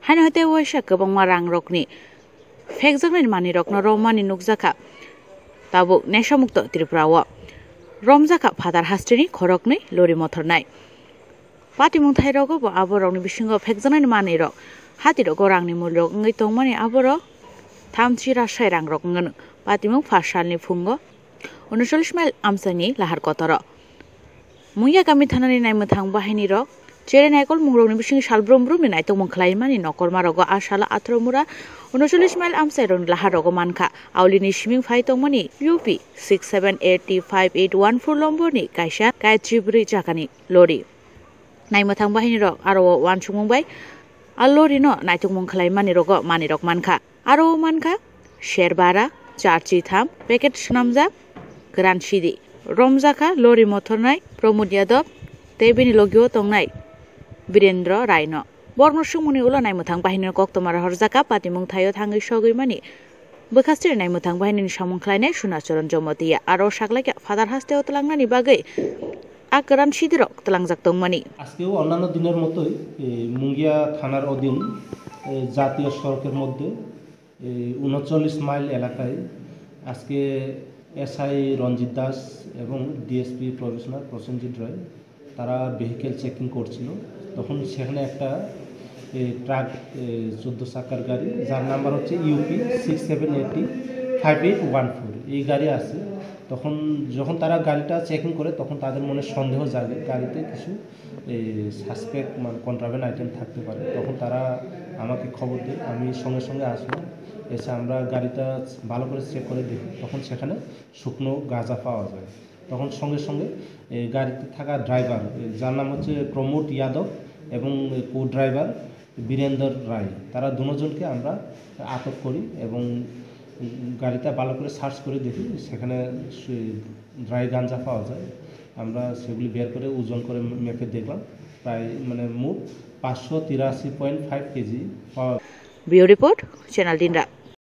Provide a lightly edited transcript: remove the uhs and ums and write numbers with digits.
haino hate waisa kwbang rang rokni phekjak mani rokno romani nukjaka tabuk neshamukto Tripurao romjaka phadar hastrini khorokni lori mothornai patimung thairogo bo aborokni bisingo phekjaknai mani rok hatirok rangni mulrok ngai tongmani aborok 3 rasai rang rok ngano patimung fasalni fungo 39 mail amchai lahar kotor muya gami thanani naimthang bahini rok chere naikol mungrokni bising salbrom brom ni naitong khlaimani nokorma rogo asala atromura 39 mail amchai rong lahar rogo manka aulini siming phai tongmani UP 67805814 lomborni kaisa kaitribri jakani lori naimthang bahini rok aro wansumung bai alori no naitong khlaimani rogo mani rok manka aro manka sherbara charchi tham packet snamja gran sidi romjaka lori mothornai Pramod Yadav tebini logio tongnai Birendra Raino borno sumuni ulo naimthang bahini koktomar horjaka patimung thayo thangai sogoi mani bokastir naimthang bahini samung khlainai sunachoron jomotia aro saklaika father haste otlangnani bagai akran sidirok tlangjak tongmani আজকেও অন্যান্য দিনের মতোই মুঙ্গিয়া থানার অধীন জাতীয় সড়কের মধ্যে 39 mile এলাকায় আজকে এসআই রঞ্জিত দাস এবং ডিএসপি প্রফেশনাল প্রসেনজিৎ রায় তারা ভেহিকেল চেকিং করছিল তখন সেখানে একটা ট্রাক 14 চাকার গাড়ি যার নাম্বার হচ্ছে ইউপি 67805814 এই গাড়ি আছে তখন যখন তারা গাড়িটা চেকিং করে তখন তাদের মনে সন্দেহ জাগে গাড়িতে কিছু সাসপেক্ট মানে কন্ট্রাব্যান্ড আইটেম থাকতে পারে তখন তারা আমাকে খবর দেয় আমি সঙ্গে সঙ্গে আসলাম এসে আমরা গাড়িটা ভালো করে চেক করে দেখি তখন সেখানে শুকনো গাঁজা পাওয়া যায় তখন সঙ্গে সঙ্গে গাড়িতে থাকা ড্রাইভার যার নাম হচ্ছে প্রমোদ যাদব এবং কো ড্রাইভার বীরেন্দ্র রায় তারা দুজনকে আমরা আটক করি এবং গাড়িটা ভালো করে সার্চ করে দেখি সেখানে ড্রাই গাঁজা পাওয়া যায় আমরা সেগুলি বের করে ওজন করে মেপে দেখলাম প্রায় মানে মোট 583.5 কেজি পাওয়া ব্যুরো রিপোর্ট চ্যানেল দিনরাত।